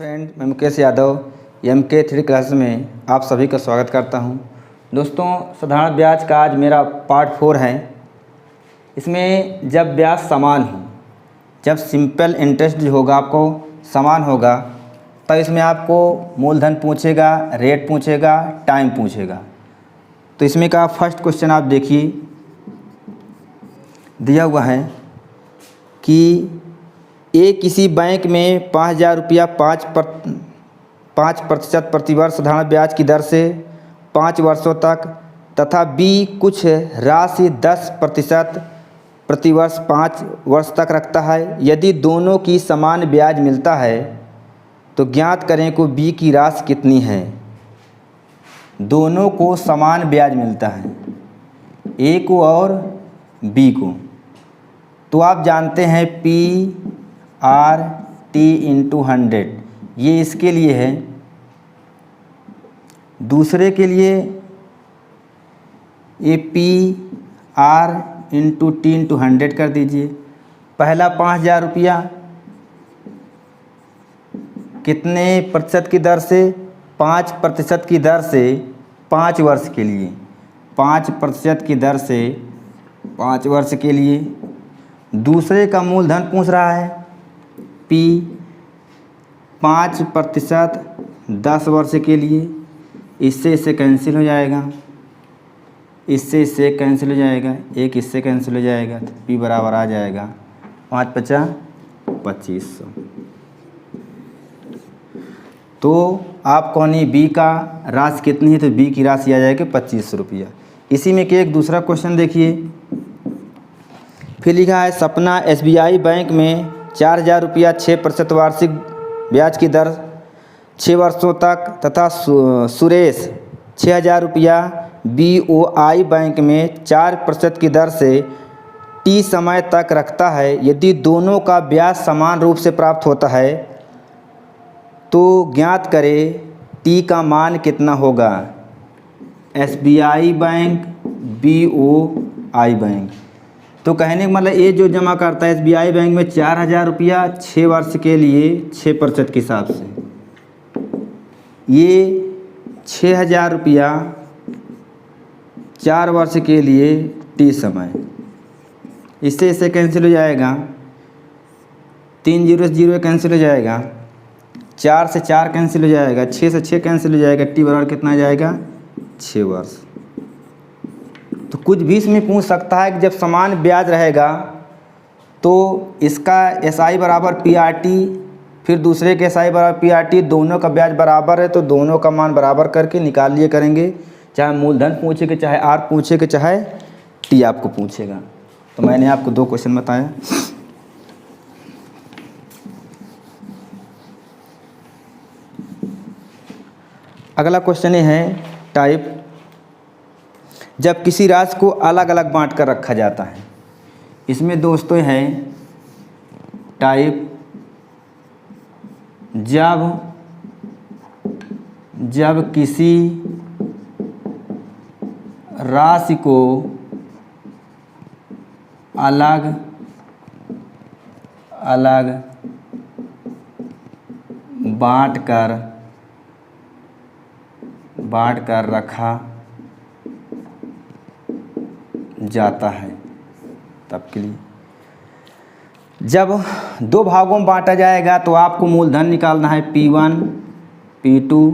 Friend, मैं Mukesh Yadav MK3 class में आप सभी का स्वागत करता हूं। दोस्तों, साधारण ब्याज का आज मेरा पार्ट 4 है। इसमें जब ब्याज समान हो, जब सिंपल इंटरेस्ट जो होगा आपको समान होगा, तब इसमें आपको मूलधन पूछेगा, रेट पूछेगा, टाइम पूछेगा। तो इसमें का फर्स्ट क्वेश्चन आप देखिए, दिया हुआ है कि ए किसी बैंक में 5,000 रुपया 5% प्रतिवर्ष साधारण ब्याज की दर से 5 वर्षों तक तथा बी कुछ राशि 10% प्रतिवर्ष 5 वर्ष तक रखता है। यदि दोनों की समान ब्याज मिलता है तो ज्ञात करें को बी की राशि कितनी है। दोनों को समान ब्याज मिलता है, ए को और बी को। तो आप जानते हैं PRT × 100, ये इसके लिए है। दूसरे के लिए ये PR × T × 100 कर दीजिए। पहला 5,000 रुपया कितने प्रतिशत की दर से? 5% की दर से 5 वर्ष के लिए, 5% की दर से 5 वर्ष के लिए। दूसरे का मूलधन पूछ रहा है, P 5% 10 वर्ष के लिए। इससे इससे कैंसिल हो जाएगा, इससे इससे कैंसिल हो जाएगा, एक इससे कैंसिल हो जाएगा, तो P बराबर आ जाएगा 5 × 5 = 2500। तो आप कौनी B का राशि कितनी है, तो B की राशि आ जाएगी 2500 रुपया। इसी में कि एक दूसरा क्वेश्चन देखिए, फिर लिखा है सपना SBI बैंक में 4,000 रुपया 6% वार्षिक ब्याज की दर 6 वर्षों तक तथा सुरेश 6,000 रुपया BOI बैंक में 4% की दर से T समय तक रखता है। यदि दोनों का ब्याज समान रूप से प्राप्त होता है तो ज्ञात करें T का मान कितना होगा। SBI bank, BOI bank. तो कहने का मतलब ये जो जमा करता है SBI बैंक में 4,000 रुपया 6 वर्ष के लिए 6% के हिसाब से, ये 6,000 रुपया 4 वर्ष के लिए T समय। इससे इससे कैंसिल हो जाएगा, 3 0 से 0 कैंसिल हो जाएगा, 4 से 4 कैंसिल हो जाएगा, 6 से 6 कैंसिल हो जाएगा। T बराबर कितना आ जाएगा? 6 वर्ष। तो कुछ भी इसमें पूछ सकता है कि जब समान ब्याज रहेगा तो इसका SI बराबर PRT, फिर दूसरे के SI बराबर PRT, दोनों का ब्याज बराबर है तो दोनों का मान बराबर करके निकाल लिए करेंगे। चाहे मूलधन पूछे कि चाहे R पूछे कि चाहे T आपको पूछेगा। तो मैंने आपको 2 क्वेश्चन बताया। अगला क्वेश्चन ये है टाइप, जब किसी राशि को अलग अलग बांट कर रखा जाता है। इसमें दोस्तों है टाइप, जब किसी राशि को अलग अलग बांट कर रखा जाता है। तब के लिए जब 2 भागों में बांटा जाएगा तो आपको मूलधन निकालना है P1 P2।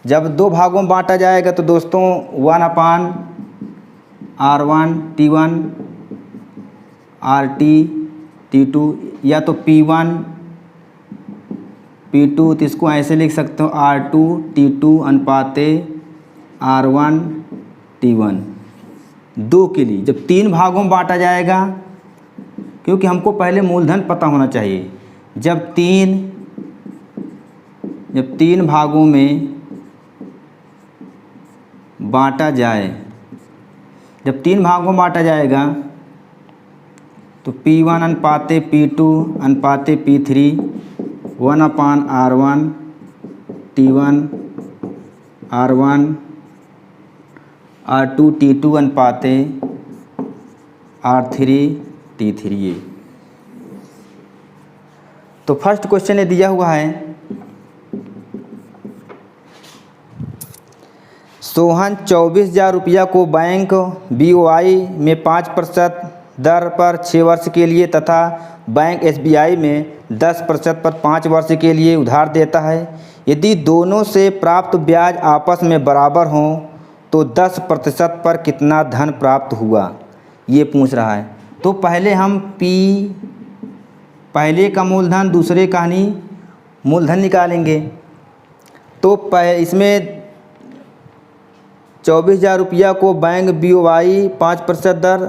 जब 2 भागों में बांटा जाएगा तो दोस्तों 1/R1 T1 RT T2, या तो P1 P2, तो इसको ऐसे लिख सकते हो R2 T2 अनुपाते R1 T1। 2 के लिए जब 3 भागों में बांटा जाएगा, क्योंकि हमको पहले मूलधन पता होना चाहिए। जब 3 भागों में बांटा जाए, जब 3 भागों में बांटा जाएगा तो P1 अनुपाते P2 अनुपाते P3 1/R1 T1 R1 R2 T2 अनुपाते R3 T3। तो फर्स्ट क्वेश्चन ये दिया हुआ है, सोहन 24,000 रुपया को बैंक BOI में 5% दर पर 6 वर्ष के लिए तथा बैंक SBI में 10% पर 5 वर्ष के लिए उधार देता है। यदि दोनों से प्राप्त ब्याज आपस में बराबर हों तो 10% पर कितना धन प्राप्त हुआ, ये पूछ रहा है। तो पहले हम पहले का मूलधन दूसरे का मूलधन निकालेंगे। तो इसमें 24,000 रुपया को बैंक BOI 5% दर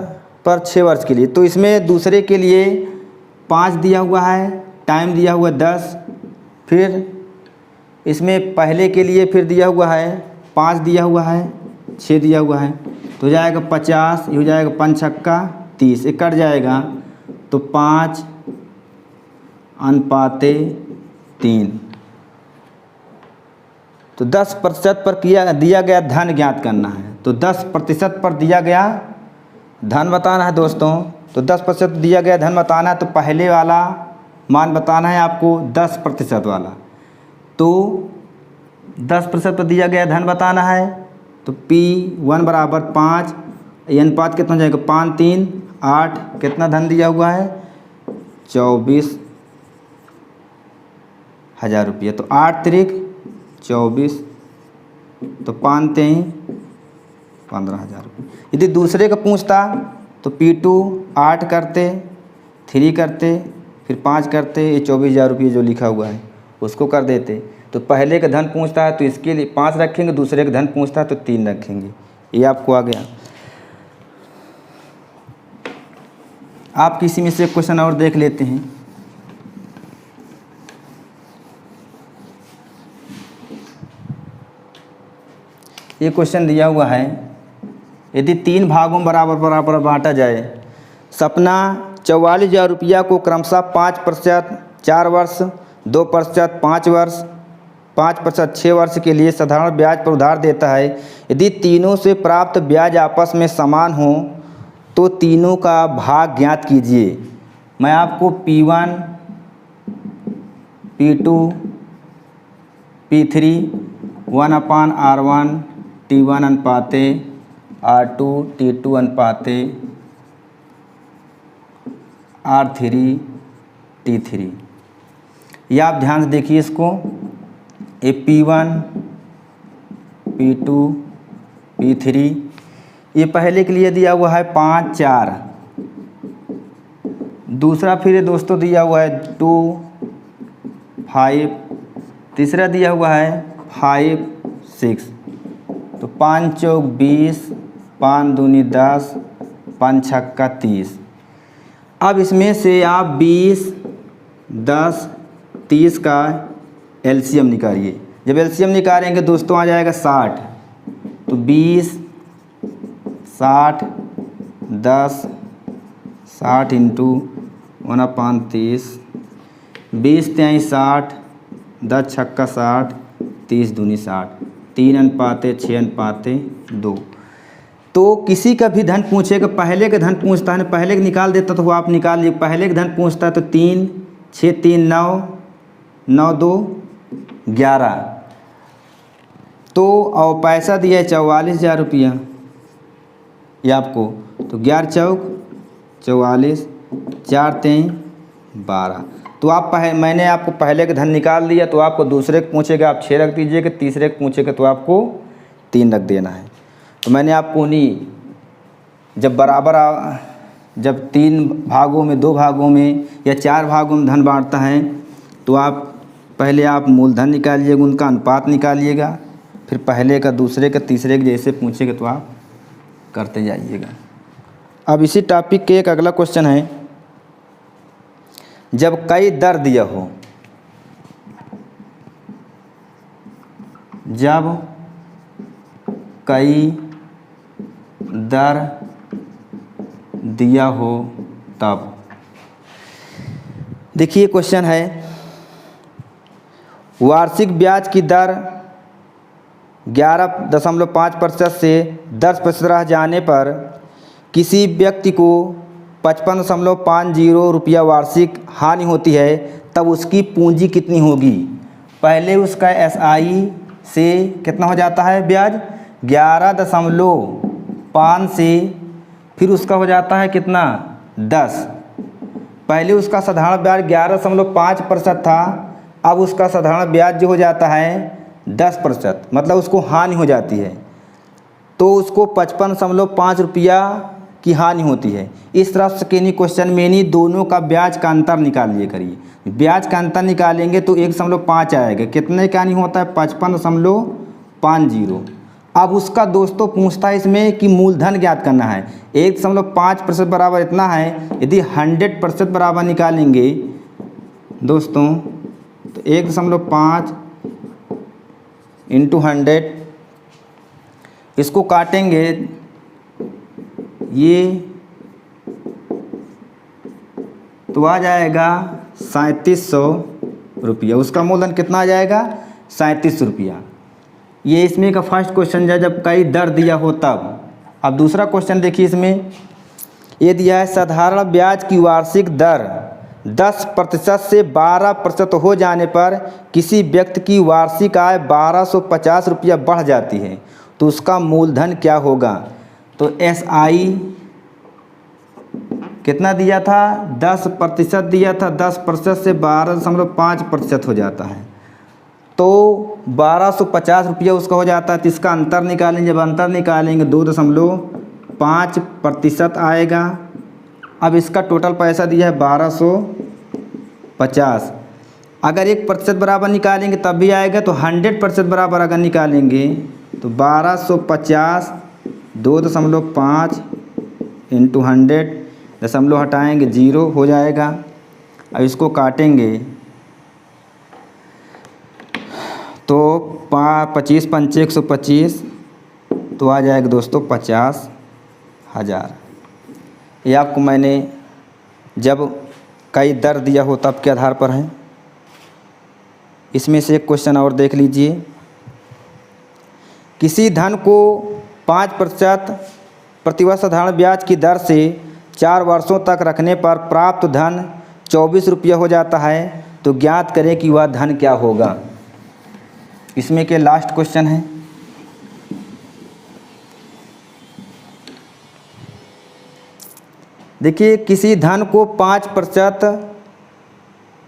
पर 6 वर्ष के लिए, तो इसमें दूसरे के लिए 5 दिया हुआ है, टाइम दिया हुआ 10, फिर इसमें पहले के लिए फिर दिया हुआ है 5 दिया हुआ है, 6 दिया हुआ है, तो हो जाएगा 50, ये हो जाएगा 5 छक्का 30, ये कट जाएगा तो 5:3। तो 10% पर दिया गया धन ज्ञात करना है। तो 10% पर दिया गया धन बताना है दोस्तों। तो 10% दिया गया धन बताना है, तो पहले वाला मान बताना है आपको 10% वाला। तो 10% पर दिया गया धन बताना है, तो P1 बराबर 5, ये अनुपात कितना हो जाएगा 5, 3, 8, कितना धन दिया हुआ है 24,000 रुपये। तो 8 त्रिक 24, तो 5 3 15,000 रुपये। यदि दूसरे का पूछता तो P2 8 करते, 3 करते, फिर 5 करते, ये 24,000 रुपये जो लिखा हुआ है उसको कर देते। तो पहले का धन पूछता है तो इसके लिए 5 रखेंगे, दूसरे का धन पूछता है तो 3 रखेंगे। ये आपको आ गया। आप किसी में से क्वेश्चन और देख लेते हैं। ये क्वेश्चन दिया हुआ है, यदि 3 भागों में बराबर बांटा जाए, सपना 44,000 रुपया को क्रमशः 5% 4 वर्ष, 2% 5 वर्ष, 5% 6 वर्ष के लिए साधारण ब्याज पर उधार देता है। यदि तीनों से प्राप्त ब्याज आपस में समान हो तो तीनों का भाग ज्ञात कीजिए। मैं आपको P1, P2, P3 1/R1 T1 अनुपाते R2 T2 अनुपाते R3 T3। ये आप ध्यान से देखिए इसको। ये P1, P2, P3, ये पहले के लिए दिया हुआ है 5 4, दूसरा फिर दोस्तों दिया हुआ है 2 5, तीसरा दिया हुआ है 5 6। तो 5 चौक 20, 5 दूनी 10, 5 छक्का 30। अब इसमें से आप 20, 10, 30 का LCM निकालिए। जब LCM निकालेंगे दोस्तों आ जाएगा 60। तो 20, 60, 10, 60 इंटू 1/30, 20 3 60, 10 छक्का 60, 30 दूनी 60, 3 अनुपाते 6 अनुपाते 2। तो किसी का भी धन पूछेगा, पहले का धन पूछता है ना, पहले का निकाल देता तो वो आप निकाल लीजिए। पहले का धन पूछता है तो 3 6 3 9, 9 2 11। तो और पैसा दिया है 44,000 रुपया ये आपको। तो 11 चौक 44, 4 3 12। तो आप मैंने आपको पहले का धन निकाल दिया, तो आपको दूसरे को पूछेगा आप 6 रख दीजिएगा, तीसरे को पूछेगा तो आपको 3 रख देना है। तो मैंने आपको नहीं, जब 3 भागों में 2 भागों में या 4 भागों में धन बांटता है तो आप पहले आप मूलधन निकालिएगा, उनका अनुपात निकालिएगा, फिर पहले का दूसरे का तीसरे के जैसे पूछेगा तो आप करते जाइएगा। अब इसी टॉपिक के एक अगला क्वेश्चन है, जब कई दर दिया हो, जब कई दर दिया हो तब। देखिए क्वेश्चन है, वार्षिक ब्याज की दर 11.5% से 10% रह जाने पर किसी व्यक्ति को 55.50 रुपया वार्षिक हानि होती है तब उसकी पूंजी कितनी होगी। पहले उसका SI से कितना हो जाता है ब्याज 11.5 से, फिर उसका हो जाता है कितना 10। पहले उसका साधारण ब्याज 11.5% था, अब उसका साधारण ब्याज जो हो जाता है 10%, मतलब उसको हानि हो जाती है, तो उसको 55.5 रुपया की हानि होती है। इस तरह से क्वेश्चन में नहीं दोनों का ब्याज का अंतर निकाल लिए करिए। ब्याज का अंतर निकालेंगे तो 1.5 आएगा, कितने का नहीं होता है 55.50। अब उसका दोस्तों पूछता है इसमें कि मूलधन ज्ञात करना है। 1.5% बराबर इतना है, यदि 100% बराबर निकालेंगे दोस्तों तो 1.5 इंटू 100, इसको काटेंगे ये तो आ जाएगा 3700 रुपया। उसका मूलधन कितना आ जाएगा 3700 रुपया। ये इसमें का फर्स्ट क्वेश्चन है जब कई दर दिया हो तब। अब दूसरा क्वेश्चन देखिए, इसमें ये दिया है साधारण ब्याज की वार्षिक दर 10% से 12% हो जाने पर किसी व्यक्ति की वार्षिक आय 1250 रुपया बढ़ जाती है, तो उसका मूलधन क्या होगा। तो SI कितना दिया था 10% दिया था, 10% से 12.5% हो जाता है, तो 1250 रुपया उसका हो जाता है। तो इसका अंतर निकालेंगे, जब अंतर निकालेंगे 2.5% आएगा। अब इसका टोटल पैसा दिया है 1250। अगर 1% बराबर निकालेंगे तब भी आएगा, तो 100% बराबर अगर निकालेंगे तो 1250 2.5 इंटू 100, दशमलव हटाएंगे 0 हो जाएगा। अब इसको काटेंगे तो 25 पंचे 125, तो आ जाएगा दोस्तों 50,000। ये आपको मैंने जब कई दर दिया हो तब के आधार पर है। इसमें से एक क्वेश्चन और देख लीजिए। किसी धन को 5% प्रतिवर्ष साधारण ब्याज की दर से 4 वर्षों तक रखने पर प्राप्त धन 24 रुपया हो जाता है, तो ज्ञात करें कि वह धन क्या होगा। इसमें के लास्ट क्वेश्चन है। देखिए, किसी धन को 5%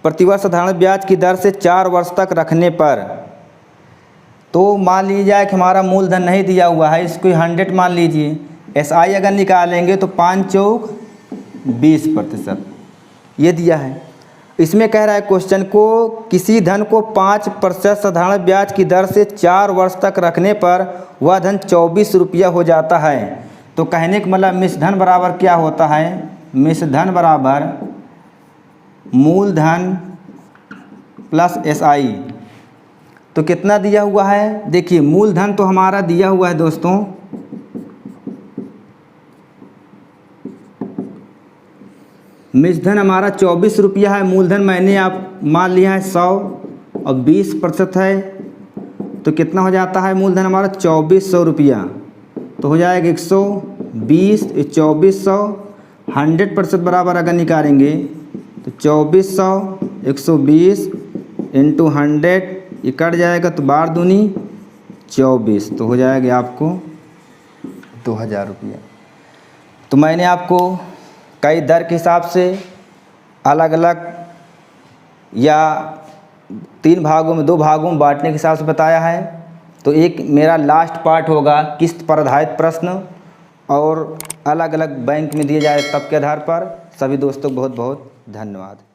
प्रतिवर्ष साधारण ब्याज की दर से 4 वर्ष तक रखने पर, तो मान लीजिए कि हमारा मूलधन नहीं दिया हुआ है, इसको 100 मान लीजिए। SI अगर निकालेंगे तो 5 चौक 20% ये दिया है। इसमें कह रहा है क्वेश्चन को किसी धन को 5% साधारण ब्याज की दर से 4 वर्ष तक रखने पर वह धन 24 रुपया हो जाता है। तो कहने का मतलब मिश्रधन बराबर क्या होता है, मिश्रधन बराबर मूलधन प्लस SI। तो कितना दिया हुआ है, देखिए मूलधन तो हमारा दिया हुआ है दोस्तों मिश्रधन हमारा 24 रुपया है, मूलधन मैंने आप मान लिया है 100 और 20% है, तो कितना हो जाता है मूलधन हमारा 2400 रुपया। तो हो जाएगा 120 2400, 100% बराबर अगर निकालेंगे तो 2400 120 इंटू 100 ये कट जाएगा, तो 12 दूनी 24, तो हो जाएगा आपको 2000 रुपया। तो मैंने आपको कई दर के हिसाब से अलग अलग या 3 भागों में 2 भागों में बांटने के हिसाब से बताया है। तो एक मेरा लास्ट पार्ट होगा किस्त पर आधारित प्रश्न, और अलग अलग बैंक में दिए जाए तब के आधार पर। सभी दोस्तों बहुत बहुत धन्यवाद।